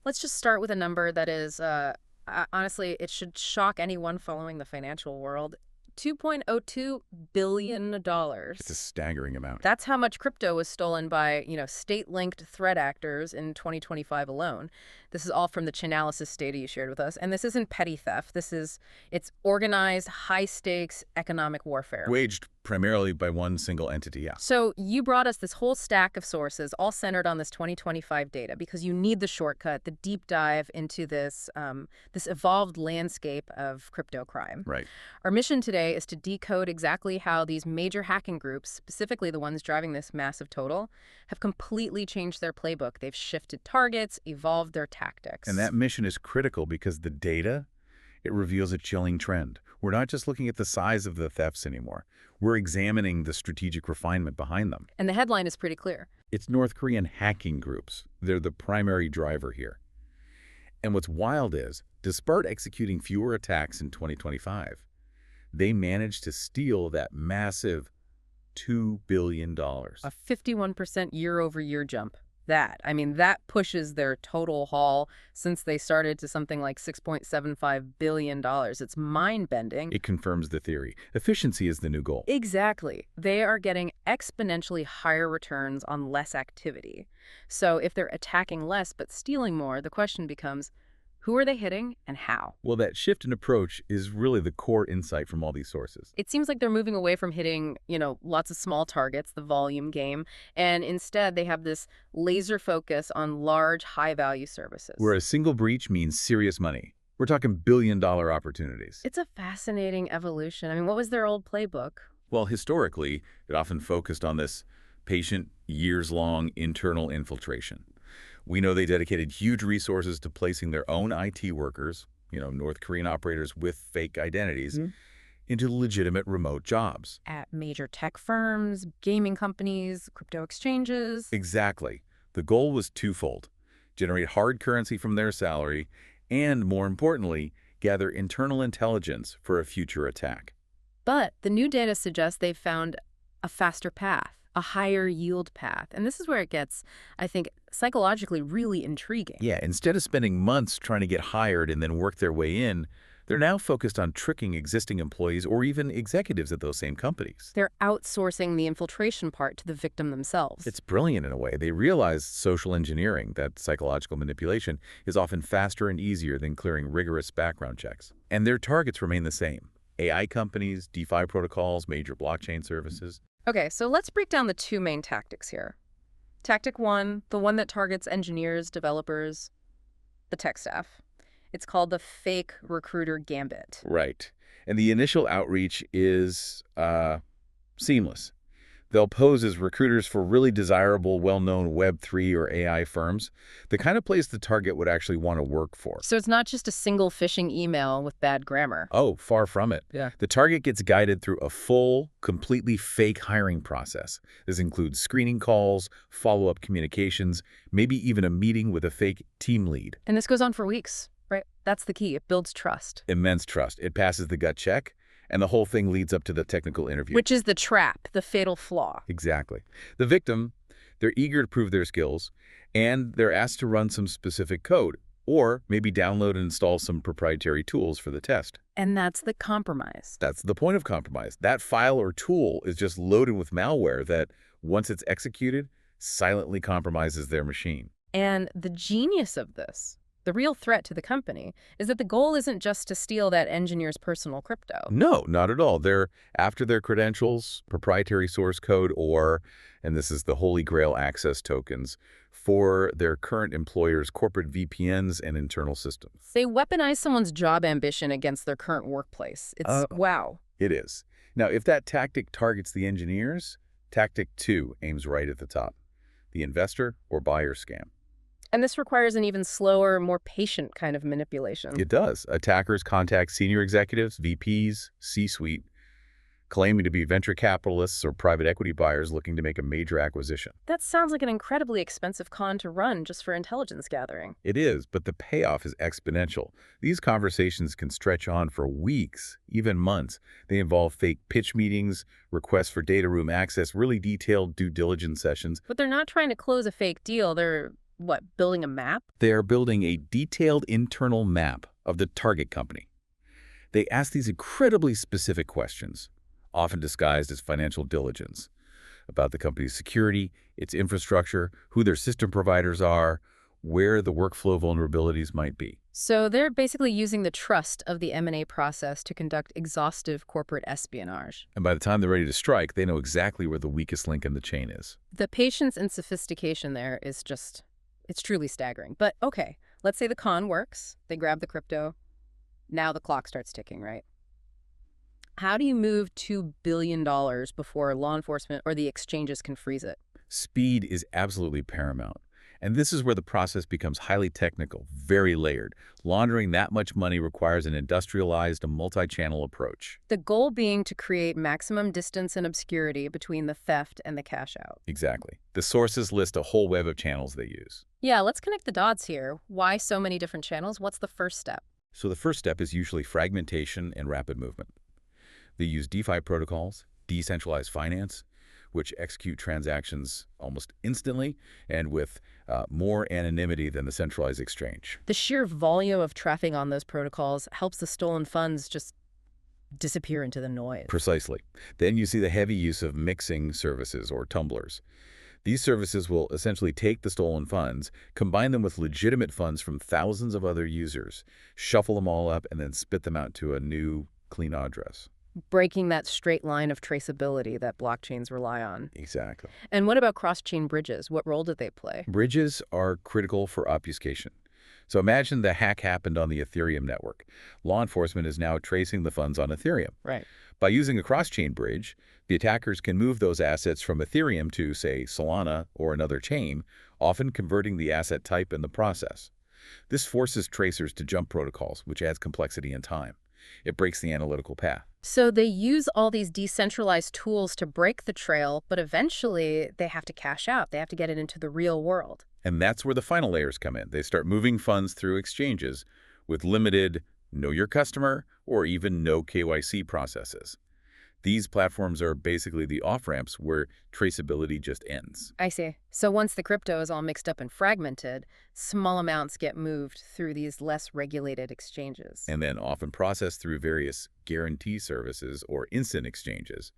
Let's just start with a number that is, honestly, it should shock anyone following the financial world. $2.02 billion. It's a staggering amount. That's how much crypto was stolen by, state-linked threat actors in 2025 alone. This is all from the Chainalysis data you shared with us. And this isn't petty theft. It's organized, high-stakes economic warfare. Waged primarily by one single entity, yeah. So you brought us this whole stack of sources, all centered on this 2025 data, because you need the shortcut, the deep dive into this evolved landscape of crypto crime. Right. Our mission today is to decode exactly how these major hacking groups, specifically the ones driving this massive total, have completely changed their playbook. They've shifted targets, evolved their tactics. And that mission is critical because the data, it reveals a chilling trend. We're not just looking at the size of the thefts anymore. We're examining the strategic refinement behind them. And the headline is pretty clear. It's North Korean hacking groups. They're the primary driver here. And what's wild is, despite executing fewer attacks in 2025, they managed to steal that massive $2 billion. A 51% year-over-year jump. That pushes their total haul since they started to something like $6.75 billion. It's mind-bending. It confirms the theory. Efficiency is the new goal. Exactly. They are getting exponentially higher returns on less activity. So if they're attacking less but stealing more, the question becomes, who are they hitting and how? Well, that shift in approach is really the core insight from all these sources. It seems like they're moving away from hitting, lots of small targets, the volume game, and instead they have this laser focus on large, high-value services. Where a single breach means serious money. We're talking billion-dollar opportunities. It's a fascinating evolution. What was their old playbook? Well, historically, it often focused on this patient, years-long internal infiltration. We know they dedicated huge resources to placing their own IT workers, North Korean operators with fake identities, into legitimate remote jobs. At major tech firms, gaming companies, crypto exchanges. Exactly. The goal was twofold: generate hard currency from their salary, and, more importantly, gather internal intelligence for a future attack. But the new data suggests they've found a faster path, a higher yield path. And this is where it gets, I think, psychologically really intriguing. Yeah, instead of spending months trying to get hired and then work their way in, they're now focused on tricking existing employees or even executives at those same companies. They're outsourcing the infiltration part to the victim themselves. It's brilliant in a way. They realize social engineering, that psychological manipulation, is often faster and easier than clearing rigorous background checks. And their targets remain the same: AI companies, DeFi protocols, major blockchain services. Okay, so let's break down the two main tactics here. Tactic one, the one that targets engineers, developers, the tech staff. It's called the fake recruiter gambit. Right. And the initial outreach is seamless. They'll pose as recruiters for really desirable, well-known Web3 or AI firms, the kind of place the target would actually want to work for. So it's not just a single phishing email with bad grammar. Oh, far from it. Yeah. The target gets guided through a full, completely fake hiring process. This includes screening calls, follow-up communications, maybe even a meeting with a fake team lead. And this goes on for weeks, right? That's the key. It builds trust. Immense trust. It passes the gut check, and the whole thing leads up to the technical interview. Which is the trap, the fatal flaw. Exactly. The victim, they're eager to prove their skills, and they're asked to run some specific code, or maybe download and install some proprietary tools for the test. And that's the compromise. That's the point of compromise. That file or tool is just loaded with malware that, once it's executed, silently compromises their machine. And the genius of this, the real threat to the company, is that the goal isn't just to steal that engineer's personal crypto. No, not at all. They're after their credentials, proprietary source code, or, and this is the holy grail, access tokens for their current employer's corporate VPNs and internal systems. They weaponize someone's job ambition against their current workplace. It's wow. It is. Now, if that tactic targets the engineers, tactic 2 aims right at the top: the investor or buyer scam. And this requires an even slower, more patient kind of manipulation. It does. Attackers contact senior executives, VPs, C-suite, claiming to be venture capitalists or private equity buyers looking to make a major acquisition. That sounds like an incredibly expensive con to run just for intelligence gathering. It is, but the payoff is exponential. These conversations can stretch on for weeks, even months. They involve fake pitch meetings, requests for data room access, really detailed due diligence sessions. But they're not trying to close a fake deal. They're what, building a map? They are building a detailed internal map of the target company. They ask these incredibly specific questions, often disguised as financial diligence, about the company's security, its infrastructure, who their system providers are, where the workflow vulnerabilities might be. So they're basically using the trust of the M&A process to conduct exhaustive corporate espionage. And by the time they're ready to strike, they know exactly where the weakest link in the chain is. The patience and sophistication there is just, it's truly staggering. But okay, let's say the con works. They grab the crypto. Now the clock starts ticking, right? How do you move $2 billion before law enforcement or the exchanges can freeze it? Speed is absolutely paramount. And this is where the process becomes highly technical, very layered. Laundering that much money requires an industrialized, multi-channel approach. The goal being to create maximum distance and obscurity between the theft and the cash out. Exactly. The sources list a whole web of channels they use. Yeah, let's connect the dots here. Why so many different channels? What's the first step? So the first step is usually fragmentation and rapid movement. They use DeFi protocols, decentralized finance, which execute transactions almost instantly and with more anonymity than the centralized exchange. The sheer volume of traffic on those protocols helps the stolen funds just disappear into the noise. Precisely. Then you see the heavy use of mixing services or tumblers. These services will essentially take the stolen funds, combine them with legitimate funds from thousands of other users, shuffle them all up, and then spit them out to a new, clean address. Breaking that straight line of traceability that blockchains rely on. Exactly. And what about cross-chain bridges? What role do they play? Bridges are critical for obfuscation. So imagine the hack happened on the Ethereum network. Law enforcement is now tracing the funds on Ethereum. Right. By using a cross-chain bridge, the attackers can move those assets from Ethereum to, say, Solana or another chain, often converting the asset type in the process. This forces tracers to jump protocols, which adds complexity and time. It breaks the analytical path. So they use all these decentralized tools to break the trail, but eventually they have to cash out. They have to get it into the real world. And that's where the final layers come in. They start moving funds through exchanges with limited know your customer or even no KYC processes. These platforms are basically the off-ramps where traceability just ends. I see. So once the crypto is all mixed up and fragmented, small amounts get moved through these less regulated exchanges. And then often processed through various guarantee services or instant exchanges.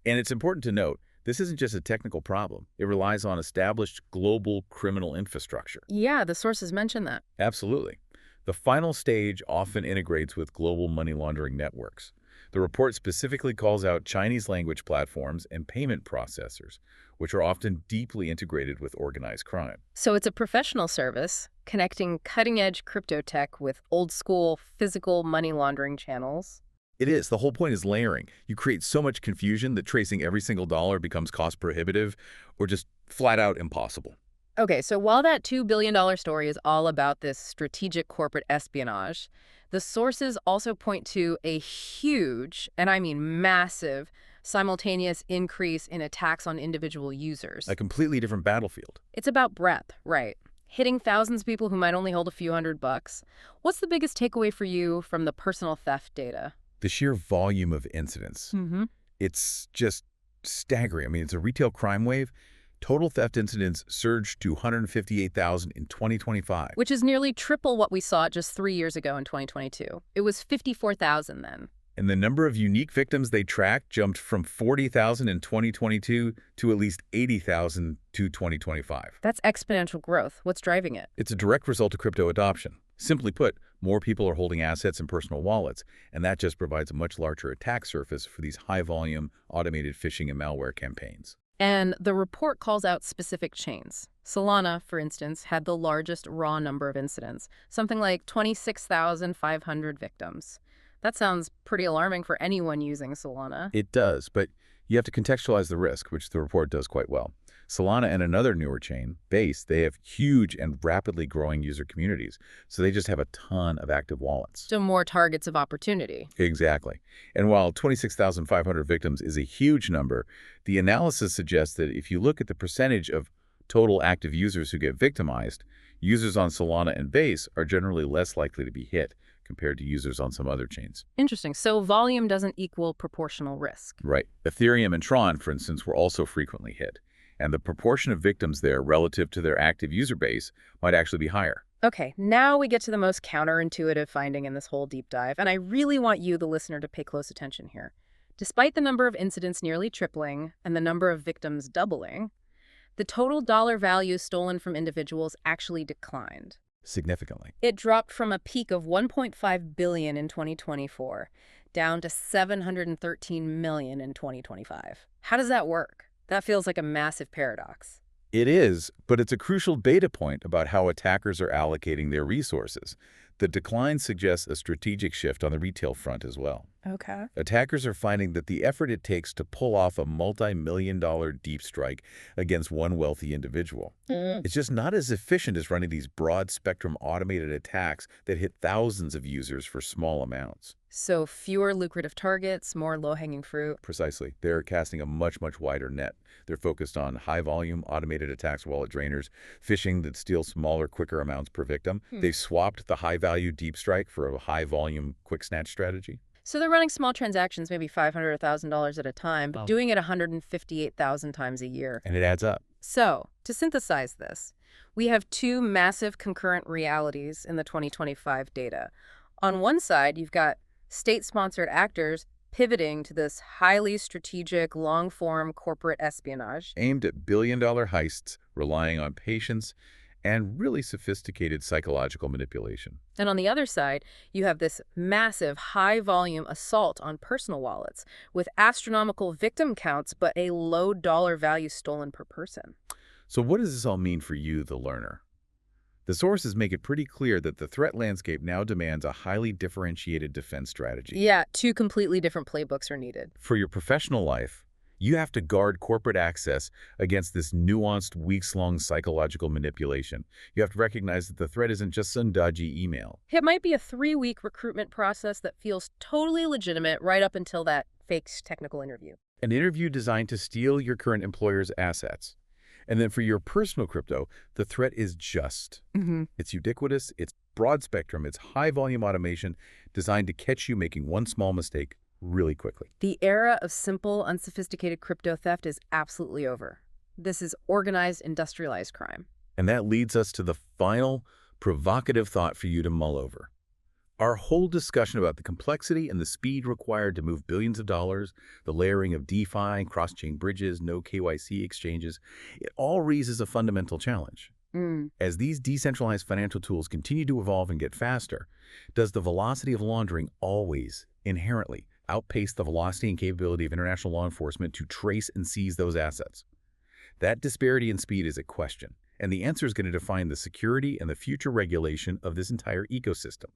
And it's important to note, this isn't just a technical problem. It relies on established global criminal infrastructure. Yeah, the sources mention that. Absolutely. The final stage often integrates with global money laundering networks. The report specifically calls out Chinese language platforms and payment processors, which are often deeply integrated with organized crime. So it's a professional service connecting cutting-edge crypto tech with old-school physical money laundering channels. It is. The whole point is layering. You create so much confusion that tracing every single dollar becomes cost prohibitive or just flat out impossible. Okay, so while that $2 billion story is all about this strategic corporate espionage, the sources also point to a huge, and I mean massive, simultaneous increase in attacks on individual users. A completely different battlefield. It's about breadth, right? Hitting thousands of people who might only hold a few $100. What's the biggest takeaway for you from the personal theft data? The sheer volume of incidents. It's just staggering. I mean, it's a retail crime wave. Total theft incidents surged to 158,000 in 2025. Which is nearly triple what we saw just 3 years ago in 2022. It was 54,000 then. And the number of unique victims they tracked jumped from 40,000 in 2022 to at least 80,000 to 2025. That's exponential growth. What's driving it? It's a direct result of crypto adoption. Simply put, more people are holding assets in personal wallets, and that just provides a much larger attack surface for these high-volume, automated phishing and malware campaigns. And the report calls out specific chains. Solana, for instance, had the largest raw number of incidents, something like 26,500 victims. That sounds pretty alarming for anyone using Solana. It does, but you have to contextualize the risk, which the report does quite well. Solana and another newer chain, Base, they have huge and rapidly growing user communities, so they just have a ton of active wallets. So more targets of opportunity. Exactly. And while 26,500 victims is a huge number, the analysis suggests that if you look at the percentage of total active users who get victimized, users on Solana and Base are generally less likely to be hit compared to users on some other chains. Interesting. So volume doesn't equal proportional risk. Right. Ethereum and Tron, for instance, were also frequently hit. and the proportion of victims there relative to their active user base might actually be higher. Okay, now we get to the most counterintuitive finding in this whole deep dive, and I really want you, the listener, to pay close attention here. Despite the number of incidents nearly tripling and the number of victims doubling, the total dollar value stolen from individuals actually declined. Significantly. It dropped from a peak of 1.5 billion in 2024 down to 713 million in 2025. How does that work? That feels like a massive paradox. It is, but it's a crucial data point about how attackers are allocating their resources. The decline suggests a strategic shift on the retail front as well. Okay. Attackers are finding that the effort it takes to pull off a multi-million-dollar deep strike against one wealthy individual, it's just not as efficient as running these broad-spectrum automated attacks that hit thousands of users for small amounts. So fewer lucrative targets, more low-hanging fruit. Precisely. They're casting a much wider net. They're focused on high-volume, automated attacks, wallet drainers, phishing that steals smaller, quicker amounts per victim. They've swapped the high-value deep strike for a high-volume, quick snatch strategy. So they're running small transactions, maybe $500 or $1,000 at a time, but doing it 158,000 times a year. And it adds up. So, to synthesize this, we have two massive concurrent realities in the 2025 data. On one side, you've got state-sponsored actors pivoting to this highly strategic, long-form corporate espionage. Aimed at billion-dollar heists, relying on patience and really sophisticated psychological manipulation. And on the other side, you have this massive, high-volume assault on personal wallets with astronomical victim counts but a low dollar value stolen per person. So what does this all mean for you, the learner? The sources make it pretty clear that the threat landscape now demands a highly differentiated defense strategy. Yeah, two completely different playbooks are needed. For your professional life, you have to guard corporate access against this nuanced, weeks-long psychological manipulation. You have to recognize that the threat isn't just some dodgy email. It might be a 3-week recruitment process that feels totally legitimate right up until that fake technical interview. An interview designed to steal your current employer's assets. And then for your personal crypto, the threat is just. It's ubiquitous, it's broad spectrum, it's high-volume automation designed to catch you making one small mistake really quickly. The era of simple, unsophisticated crypto theft is absolutely over. This is organized, industrialized crime. And that leads us to the final, provocative thought for you to mull over. Our whole discussion about the complexity and the speed required to move billions of dollars, the layering of DeFi, cross-chain bridges, no KYC exchanges, it all raises a fundamental challenge. As these decentralized financial tools continue to evolve and get faster, does the velocity of laundering always, inherently, outpace the velocity and capability of international law enforcement to trace and seize those assets? That disparity in speed is a question, and the answer is going to define the security and the future regulation of this entire ecosystem.